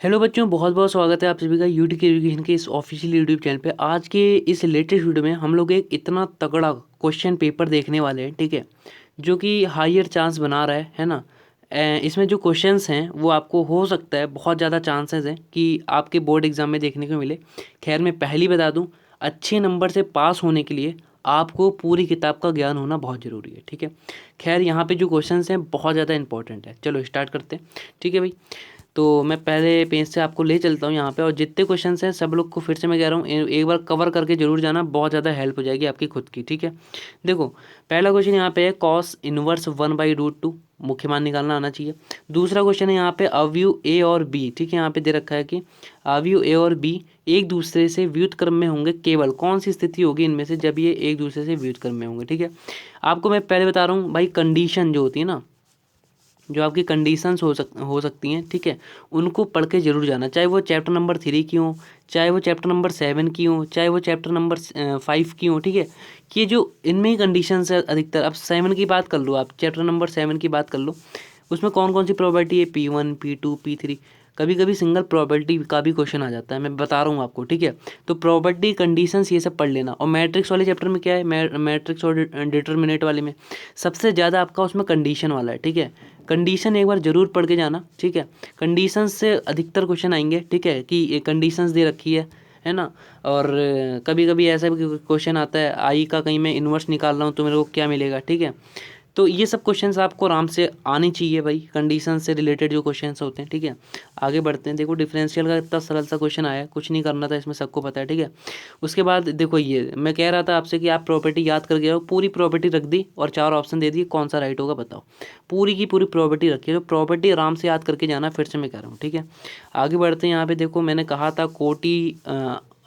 Hello बच्चों, बहुत बहुत स्वागत है आप सभी का यूट्यूब के एजुकेशन के इस ऑफिशियल यूट्यूब चैनल पे। आज के इस लेटेस्ट वीडियो में हम लोग एक इतना तगड़ा क्वेश्चन पेपर देखने वाले हैं, ठीक है, जो कि हायर चांस बना रहा है ना। इसमें जो क्वेश्चंस हैं वो आपको हो सकता है बहुत ज़्यादा चांसेस हैं कि आपके बोर्ड एग्जाम में देखने को मिले। खैर मैं पहले ही बता दूँ, अच्छे नंबर से पास होने के लिए आपको पूरी किताब का ज्ञान होना बहुत ज़रूरी है, ठीक है। खैर यहाँ पे जो क्वेश्चंस हैं बहुत ज़्यादा इंपॉर्टेंट है। चलो स्टार्ट करते हैं, ठीक है भाई। तो मैं पहले पेज से आपको ले चलता हूँ यहाँ पे, और जितने क्वेश्चंस हैं सब लोग को फिर से मैं कह रहा हूँ एक बार कवर करके जरूर जाना, बहुत ज़्यादा हेल्प हो जाएगी आपकी खुद की, ठीक है। देखो, पहला क्वेश्चन यहाँ पे है कॉस इनवर्स 1/√2, मुख्य मान निकालना आना चाहिए। दूसरा क्वेश्चन है यहाँ पे अवयव ए और बी, ठीक है। यहाँ पे दे रखा है कि अवयव ए और बी एक दूसरे से व्युत्क्रम में होंगे, केवल कौन सी स्थिति होगी इनमें से जब ये एक दूसरे से व्युत्क्रम में होंगे, ठीक है। आपको मैं पहले बता रहा हूँ भाई, कंडीशन जो होती है ना, जो आपकी कंडीशंस हो सकती हैं, ठीक है, उनको पढ़ के जरूर जाना। चाहे वो चैप्टर नंबर 3 की हो, चाहे वो चैप्टर नंबर 7 की हो, चाहे वो चैप्टर नंबर 5 की हो, ठीक है। कि ये जो इनमें ही कंडीशंस है अधिकतर। अब 7 की बात कर लो, आप चैप्टर नंबर 7 की बात कर लो, उसमें कौन कौन सी प्रॉपर्टी है, P1 P2 P3। कभी कभी सिंगल प्रॉपर्टी का भी क्वेश्चन आ जाता है, मैं बता रहा हूँ आपको, ठीक है। तो प्रॉपर्टी कंडीशंस ये सब पढ़ लेना। और मैट्रिक्स वाले चैप्टर में क्या है, मैट्रिक्स और डिटर्मिनेट वाले में सबसे ज़्यादा आपका उसमें कंडीशन वाला है, ठीक है। कंडीशन एक बार जरूर पढ़ के जाना, ठीक है। कंडीशन से अधिकतर क्वेश्चन आएंगे, ठीक है, कि ये कंडीशंस दे रखी है ना। और कभी कभी ऐसा भी क्वेश्चन आता है, आई का कहीं मैं इन्वर्स निकाल रहा हूँ तो मेरे को क्या मिलेगा, ठीक है। तो ये सब क्वेश्चंस आपको आराम से आने चाहिए भाई, कंडीशन से रिलेटेड जो क्वेश्चंस होते हैं, ठीक है। आगे बढ़ते हैं। देखो, डिफरेंशियल का इतना सरल सा क्वेश्चन आया है, कुछ नहीं करना था इसमें, सबको पता है, ठीक है। उसके बाद देखो, ये मैं कह रहा था आपसे कि आप प्रॉपर्टी याद करके आओ। पूरी प्रॉपर्टी रख दी और 4 ऑप्शन दे दिए, कौन सा राइट होगा बताओ। पूरी की पूरी प्रॉपर्टी रखी है, तो प्रॉपर्टी आराम से याद करके जाना, फिर से मैं कह रहा हूँ, ठीक है। आगे बढ़ते हैं। यहाँ पे देखो, मैंने कहा था कोटि,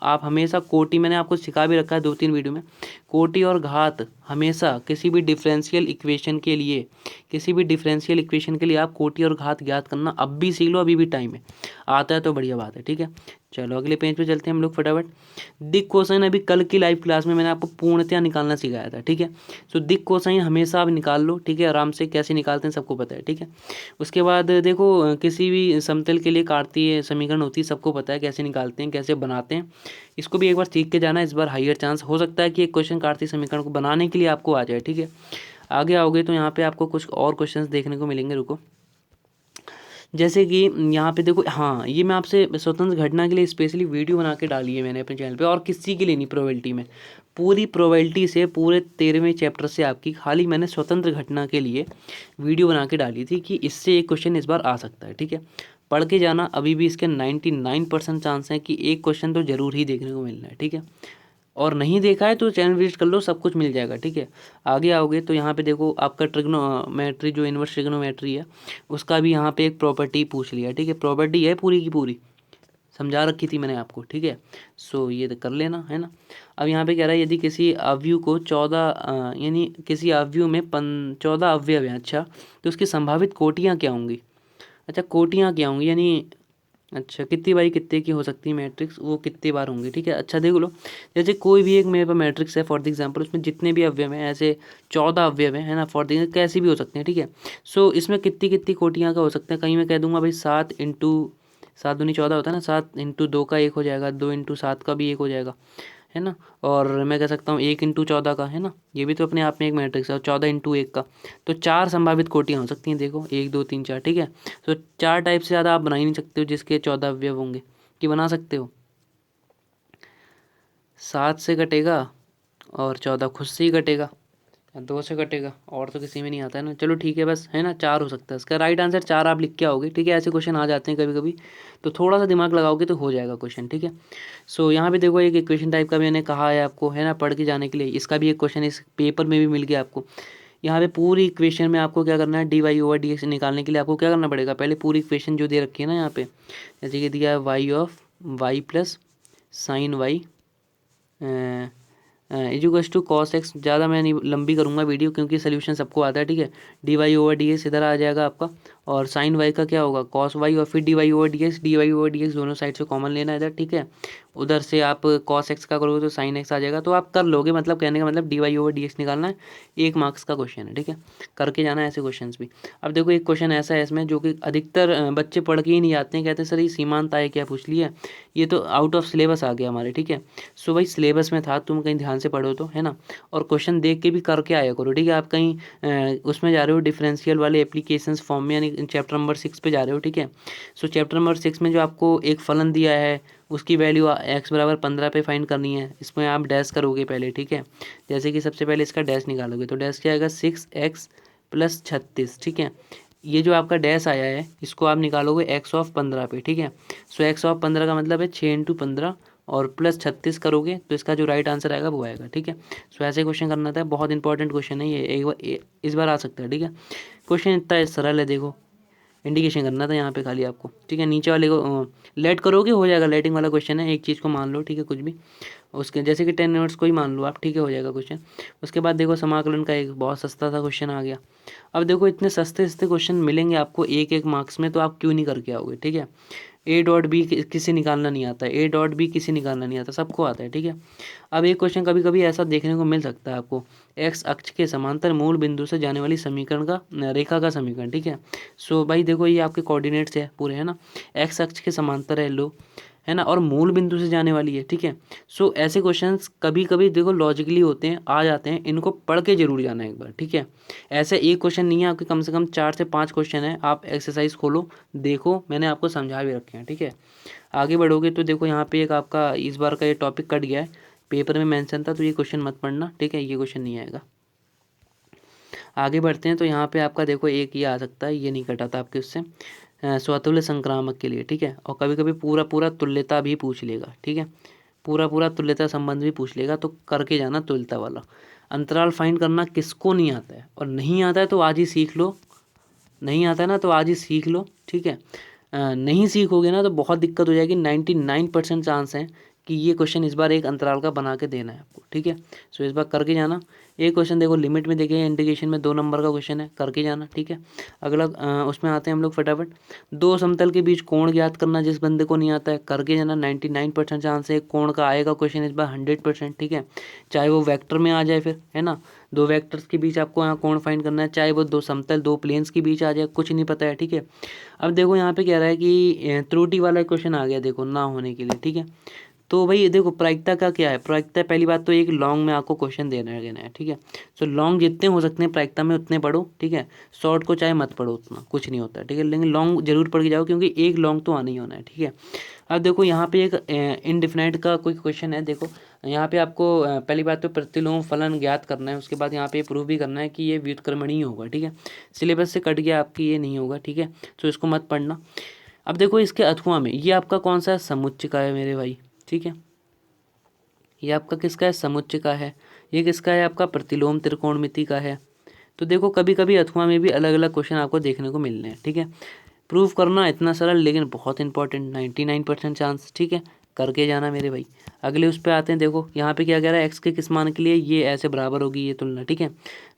आप हमेशा कोटि, मैंने आपको सिखा भी रखा है 2-3 वीडियो में। कोटि और घात हमेशा किसी भी डिफरेंशियल इक्वेशन के लिए, आप कोटि और घात ज्ञात करना अब भी सीख लो, अभी भी टाइम है। आता है तो बढ़िया बात है, ठीक है। चलो अगले पेज पे चलते हैं हम लोग फटाफट। दिक कोसाइन अभी कल की लाइव क्लास में मैंने आपको पूर्णतया निकालना सिखाया था, ठीक है। सो दिक कोसाइन हमेशा आप निकाल लो, ठीक है, आराम से। कैसे निकालते हैं सबको पता है, ठीक है। उसके बाद देखो, किसी भी समतल के लिए कार्तीय समीकरण होती है, सबको पता है कैसे निकालते हैं, कैसे बनाते हैं। इसको भी एक बार सीख के जाना, इस बार हाईयर चांस हो सकता है कि एक क्वेश्चन कार्तीय समीकरण को बनाने के लिए आपको आ जाए, ठीक है। आगे आओगे तो यहाँ पे आपको कुछ और क्वेश्चंस देखने को मिलेंगे, रुको। जैसे कि यहाँ पे देखो, हाँ, ये मैं आपसे स्वतंत्र घटना के लिए स्पेशली वीडियो बना के डाली है मैंने अपने चैनल पे, और किसी के लिए नहीं, प्रोबेबिलिटी में, पूरी प्रोबेबिलिटी से, पूरे 13वें चैप्टर से आपकी खाली मैंने स्वतंत्र घटना के लिए वीडियो बना के डाली थी कि इससे एक क्वेश्चन इस बार आ सकता है, ठीक है। पढ़ के जाना, अभी भी इसके 99% चांस है कि एक क्वेश्चन तो जरूर ही देखने को मिलना है, ठीक है। और नहीं देखा है तो चैनल विजिट कर लो, सब कुछ मिल जाएगा, ठीक है। आगे आओगे तो यहाँ पे देखो, आपका ट्रिग्नोमेट्री, जो इन्वर्स ट्रिग्नोमेट्री है, उसका भी यहाँ पे एक प्रॉपर्टी पूछ लिया, ठीक है। प्रॉपर्टी है पूरी की पूरी, समझा रखी थी मैंने आपको, ठीक है। सो ये तो कर लेना, है ना। अब यहाँ पे कह रहा है, यदि किसी अवयव को 14, यानी किसी अवयव में 14 अवयव हैं, अच्छा, तो उसकी संभावित कोटियाँ क्या होंगी। अच्छा, कोटियाँ क्या होंगी, यानी अच्छा, कितनी बाई कितने की हो सकती है मैट्रिक्स, वो कितनी बार होंगी, ठीक है। अच्छा देख लो, जैसे कोई भी एक मेरे पास मैट्रिक्स है फॉर द एग्जांपल, उसमें जितने भी अवयव हैं, ऐसे 14 अवयव हैं, है ना, फॉर द, कैसी भी हो सकते हैं, ठीक है। सो इसमें कितनी कितनी कोटियाँ का हो सकता है, कहीं मैं कह दूंगा भाई 7 × 7 × 14 होता है ना, 7 × 2 का 1 हो जाएगा, 2 × 7 का भी 1 हो जाएगा, है ना। और मैं कह सकता हूँ 1 × 14 का, है ना, ये भी तो अपने आप में एक मैट्रिक्स है, और 14 × 1 का। तो 4 संभावित कोटियाँ हो सकती हैं, देखो 1 2 3 4, ठीक है। तो 4 टाइप से ज़्यादा आप बना ही नहीं सकते हो जिसके 14 अवयव होंगे, कि बना सकते हो। 7 से कटेगा और 14 खुद से ही कटेगा, 2 से कटेगा, और तो किसी में नहीं आता है ना। चलो ठीक है, बस, है ना, 4 हो सकता है इसका राइट आंसर, 4 आप लिख के आओगे, ठीक है। ऐसे क्वेश्चन आ जाते हैं कभी कभी, तो थोड़ा सा दिमाग लगाओगे तो हो जाएगा क्वेश्चन, ठीक है। सो यहाँ पे देखो, एक इक्वेशन टाइप का मैंने कहा है आपको, है ना, पढ़ के जाने के लिए। इसका भी एक क्वेश्चन इस पेपर में भी मिल गया आपको। यहाँ पे पूरी इक्वेशन में आपको क्या करना है, dy/dx निकालने के लिए आपको क्या करना पड़ेगा, पहले पूरी इक्वेशन जो दे रखी है ना यहाँ पे, जैसे कि दिया है y plus sine y equals to cos x. ज़्यादा मैं नहीं लंबी करूँगा वीडियो, क्योंकि सोल्यूशन सबको आता है, ठीक है। dy/dx इधर आ जाएगा आपका, और साइन वाई का क्या होगा कॉस वाई, और फिर d y over d x, d y over d x दोनों साइड से कॉमन लेना है इधर, ठीक है। उधर से आप कॉस एक्स का करोगे तो साइन एक्स आ जाएगा, तो आप कर लोगे, मतलब कहने का मतलब d y over d x निकालना है, 1 मार्क्स का क्वेश्चन है, ठीक है। करके जाना है ऐसे क्वेश्चन भी। अब देखो एक क्वेश्चन ऐसा है इसमें जो कि अधिकतर बच्चे पढ़ के ही नहीं आते हैं, कहते हैं सर ये सीमांत आय क्या पूछ लिया, ये तो आउट ऑफ सिलेबस आ गया हमारे, ठीक है। सो भाई सिलेबस में था, तुम कहीं ध्यान से पढ़ो तो, है ना। और क्वेश्चन देख के भी करके आया करो, ठीक है। आप कहीं उसमें जा रहे हो डिफरेंशियल वाले एप्लीकेशंस फॉर्म में, यानी चैप्टर नंबर 6 पे जा रहे हो, ठीक है। सो चैप्टर नंबर 6 में जो आपको एक फलन दिया है उसकी वैल्यू x बराबर 15 पे फाइंड करनी है, इसमें आप डैश करोगे पहले, ठीक है। जैसे कि सबसे पहले इसका डैश निकालोगे तो डैश क्या आएगा 6x + 36, ठीक है। ये जो आपका डैश आया है इसको आप निकालोगे x(15) पे, ठीक है। सो x(15) का मतलब है 6 × 15 और +36 करोगे तो इसका जो राइट आंसर आएगा वो आएगा, ठीक है। सो ऐसे क्वेश्चन करना था, बहुत इंपॉर्टेंट क्वेश्चन है ये, एक बार इस बार आ सकता है, ठीक है। क्वेश्चन इतना सरल है, देखो इंडिकेशन करना था यहाँ पे खाली आपको, ठीक है। नीचे वाले को लेट करोगे हो जाएगा, लेटिंग वाला क्वेश्चन है, एक चीज़ को मान लो, ठीक है, कुछ भी उसके जैसे कि 10 मिनट्स को ही मान लो आप, ठीक है, हो जाएगा क्वेश्चन। उसके बाद देखो समाकलन का एक बहुत सस्ता सा क्वेश्चन आ गया। अब देखो इतने सस्ते सस्ते क्वेश्चन मिलेंगे आपको 1-1 मार्क्स में, तो आप क्यों नहीं करके आओगे, ठीक है। A.B किसी निकालना नहीं आता है, A.B किसी निकालना नहीं आता, सबको आता है, ठीक है। अब एक क्वेश्चन कभी कभी ऐसा देखने को मिल सकता है आपको, एक्स अक्ष के समांतर मूल बिंदु से जाने वाली समीकरण का रेखा का समीकरण, ठीक है। सो भाई देखो ये आपके कोऑर्डिनेट्स है पूरे, है ना, एक्स अक्ष के समांतर है लो, है ना, और मूल बिंदु से जाने वाली है, ठीक है। सो ऐसे क्वेश्चंस कभी कभी देखो लॉजिकली होते हैं, आ जाते हैं, इनको पढ़ के जरूर जाना है एक बार, ठीक है। ऐसे एक क्वेश्चन नहीं है आपके, कम से कम 4 से 5 क्वेश्चन है, आप एक्सरसाइज खोलो देखो, मैंने आपको समझा भी रखे हैं, ठीक है। आगे बढ़ोगे तो देखो यहाँ पे एक आपका इस बार का ये टॉपिक कट गया है, पेपर में मेंशन था, तो ये क्वेश्चन मत पढ़ना, ठीक है, ये क्वेश्चन नहीं आएगा। आगे बढ़ते हैं तो यहाँ पे आपका देखो एक ये आ सकता है, ये नहीं कटा था आपके उससे, स्वतुल्य संक्रामक के लिए, ठीक है। और कभी कभी पूरा पूरा तुल्यता भी पूछ लेगा, ठीक है, पूरा पूरा तुल्यता संबंध भी पूछ लेगा, तो करके जाना तुल्यता वाला। अंतराल फाइंड करना किसको नहीं आता है, और नहीं आता है तो आज ही सीख लो, नहीं आता है ना तो आज ही सीख लो, ठीक है। नहीं सीखोगे ना तो बहुत दिक्कत हो जाएगी, 99% चांस है कि ये क्वेश्चन इस बार एक अंतराल का बना के देना है आपको, ठीक है। सो इस बार करके जाना। एक क्वेश्चन देखो लिमिट में देखिए, इंटीग्रेशन में 2 नंबर का क्वेश्चन है, करके जाना, ठीक है। अगला उसमें आते हैं हम लोग फटाफट, 2 समतल के बीच कोण ज्ञात करना, जिस बंदे को नहीं आता है करके जाना, 99% चांस है कोण का आएगा क्वेश्चन इस बार 100%, ठीक है। चाहे वो वेक्टर में आ जाए फिर, है ना, 2 वेक्टर्स के बीच आपको यहाँ कोण फाइंड करना है, चाहे वो 2 समतल 2 प्लेन्स के बीच आ जाए, कुछ नहीं पता है, ठीक है। अब देखो यहाँ पे कह रहा है कि त्रुटि वाला क्वेश्चन आ गया, देखो ना होने के लिए, ठीक है। तो भाई देखो प्रायिकता का क्या है, प्रायिकता पहली बात तो एक लॉन्ग में आपको क्वेश्चन देना है, ठीक है। सो लॉन्ग जितने हो सकते हैं प्रायिकता में उतने पढ़ो, ठीक है। शॉर्ट को चाहे मत पढ़ो, उतना कुछ नहीं होता है, ठीक है, लेकिन लॉन्ग जरूर पढ़ के जाओ, क्योंकि एक लॉन्ग तो आना ही होना है, ठीक है। अब देखो यहाँ पे एक इनडिफिनाइट का कोई क्वेश्चन है, देखो यहाँ पे आपको पहली बात तो प्रतिलोम फलन ज्ञात करना है, उसके बाद यहाँ पे प्रूव भी करना है कि ये व्युत्क्रमणीय होगा, ठीक है। सिलेबस से कट गया आपकी, ये नहीं होगा, ठीक है, तो इसको मत पढ़ना। अब देखो इसके अथवा में ये आपका कौन सा समुच्चय है मेरे भाई, ठीक है, ये आपका किसका है, समुच्चय का है। ये किसका है, आपका प्रतिलोम त्रिकोणमिति का है। तो देखो कभी कभी अथवा में भी अलग अलग क्वेश्चन आपको देखने को मिलने हैं, ठीक है। प्रूव करना इतना सरल लेकिन बहुत इंपॉर्टेंट, 99% चांस, ठीक है, करके जाना मेरे भाई। अगले उस पर आते हैं, देखो यहाँ पे क्या कह रहा है, एक्स के किस मान के लिए ये ऐसे बराबर होगी ये तुलना, ठीक है।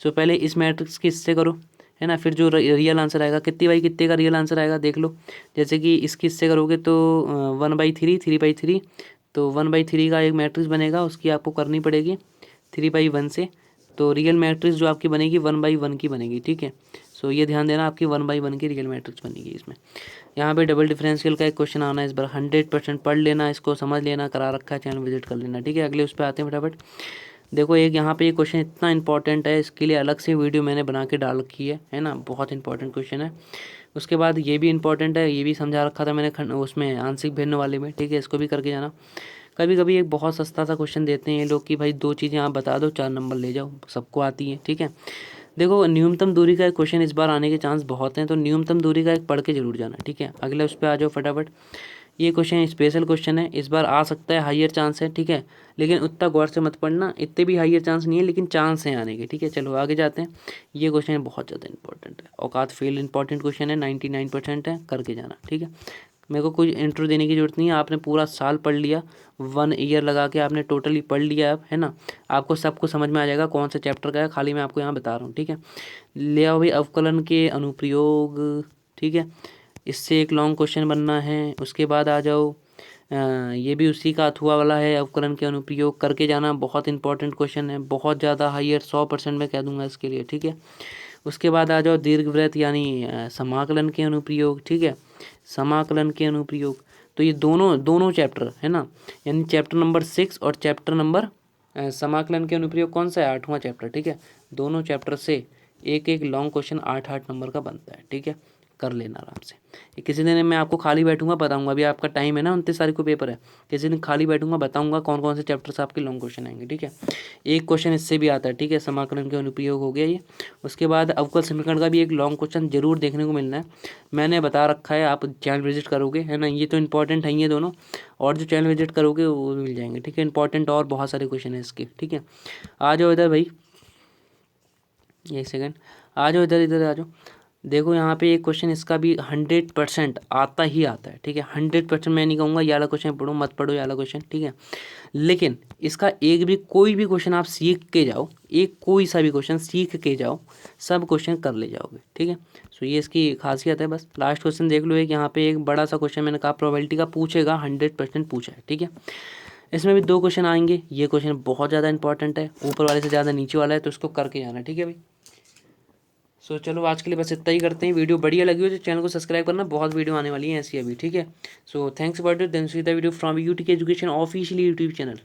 सो पहले इस मैट्रिक्स के इससे करो, है ना, फिर जो रियल आंसर आएगा, कितनी बाई कितने का रियल आंसर आएगा देख लो। जैसे कि इसके इससे करोगे तो 1/3, 3/3, तो 1/3 का एक मैट्रिक्स बनेगा, उसकी आपको करनी पड़ेगी 3/1 से, तो रियल मैट्रिक्स जो आपकी बनेगी 1/1 की बनेगी, ठीक है। सो ये ध्यान देना, आपकी 1/1 की रियल मैट्रिक्स बनेगी इसमें। यहाँ पे डबल डिफरेंशियल का एक क्वेश्चन आना है इस बार, 100% पढ़ लेना, इसको समझ लेना, करा रखा है, चैनल विजिट कर लेना, ठीक है। अगले उस पर आते हैं फटाफट। देखो एक यहाँ पे ये क्वेश्चन इतना इंपॉर्टेंट है, इसके लिए अलग से वीडियो मैंने बना के डाल रखी है ना, बहुत इंपॉर्टेंट क्वेश्चन है। उसके बाद ये भी इंपॉर्टेंट है, ये भी समझा रखा था मैंने उसमें आंशिक भिन्न वाले में, ठीक है, इसको भी करके जाना। कभी कभी एक बहुत सस्ता सा क्वेश्चन देते हैं ये लोग कि भाई 2 चीज़ें आप बता दो 4 नंबर ले जाओ, सबको आती हैं, ठीक है। देखो न्यूनतम दूरी का एक क्वेश्चन इस बार आने के चांस बहुत हैं, तो न्यूनतम दूरी का एक पढ़ के जरूर जाना, ठीक है। अगले उस पर आ जाओ फटाफट। ये क्वेश्चन स्पेशल क्वेश्चन है, इस बार आ सकता है, हाईयर चांस है, ठीक है, लेकिन उतना गौर से मत पढ़ना, इतने भी हाईयर चांस नहीं है लेकिन चांस हैं आने के, ठीक है। चलो आगे जाते हैं। ये क्वेश्चन बहुत ज़्यादा इंपॉर्टेंट है, औकात फेल इंपॉर्टेंट क्वेश्चन है, 99% है, करके जाना, ठीक है। मेरे को कोई इंट्रो देने की जरूरत नहीं है, आपने पूरा साल पढ़ लिया, 1 ईयर लगा के आपने टोटली पढ़ लिया अब, है ना, आपको सबको समझ में आ जाएगा कौन सा चैप्टर का है, खाली मैं आपको यहाँ बता रहा हूँ, ठीक है। ले आओ भाई अवकलन के अनुप्रयोग, ठीक है। इससे एक लॉन्ग क्वेश्चन बनना है। उसके बाद आ जाओ, ये भी उसी का अथुआ वाला है, अवकलन के अनुप्रयोग करके जाना, बहुत इंपॉर्टेंट क्वेश्चन है, बहुत ज़्यादा हाईयर 100% मैं कह दूंगा इसके लिए, ठीक है। उसके बाद आ जाओ दीर्घवृत्त यानी समाकलन के अनुप्रयोग, ठीक है, समाकलन के अनुप्रयोग। तो ये दोनों दोनों चैप्टर है ना, यानी चैप्टर नंबर 6 और चैप्टर नंबर समाकलन के अनुप्रयोग कौन सा है, 8वां चैप्टर, ठीक है। दोनों चैप्टर से एक एक लॉन्ग क्वेश्चन 8-8 नंबर का बनता है, ठीक है। कर लेना आराम से। किसी दिन मैं आपको खाली बैठूंगा बताऊंगा, अभी आपका टाइम है ना 29 तारीख को पेपर है, किसी दिन खाली बैठूंगा बताऊंगा कौन कौन से चैप्टर से आपके लॉन्ग क्वेश्चन आएंगे, ठीक है। एक क्वेश्चन इससे भी आता है, ठीक है, समाकलन के अनुप्रयोग हो गया ये। उसके बाद अवकल समीकरण का भी एक लॉन्ग क्वेश्चन जरूर देखने को मिलना है, मैंने बता रखा है, आप चैनल विजिट करोगे है ना, ये तो इंपॉर्टेंट है ये दोनों, और जो चैनल विजिट करोगे वो मिल जाएंगे, ठीक है। इंपॉर्टेंट और बहुत सारे क्वेश्चन है इसके, ठीक है। आ जाओ इधर भाई, एक सेकेंड, आ जाओ इधर, इधर आ जाओ। देखो यहाँ पे एक क्वेश्चन इसका भी 100% आता ही आता है, ठीक है। 100% मैं नहीं कहूँगा ये वाला क्वेश्चन पढ़ो मत पढ़ो ये वाला क्वेश्चन, ठीक है, लेकिन इसका एक भी कोई भी क्वेश्चन आप सीख के जाओ, एक कोई सा भी क्वेश्चन सीख के जाओ, सब क्वेश्चन कर ले जाओगे, ठीक है। सो ये इसकी खासियत है। बस लास्ट क्वेश्चन देख लो, एक यहाँ पे एक बड़ा सा क्वेश्चन मैंने कहा प्रोबेबिलिटी का पूछेगा, 100% पूछा है, ठीक है। इसमें भी 2 क्वेश्चन आएंगे, ये क्वेश्चन बहुत ज़्यादा इंपॉर्टेंट है, ऊपर वाले से ज़्यादा नीचे वाला है, तो इसको करके जाना, ठीक है भाई। सो चलो आज के लिए बस इतना ही करते हैं। वीडियो बढ़िया लगी हो तो चैनल को सब्सक्राइब करना, बहुत वीडियो आने वाली है ऐसी अभी, ठीक है। So thanks for then see the video from UTK education official YouTube channel.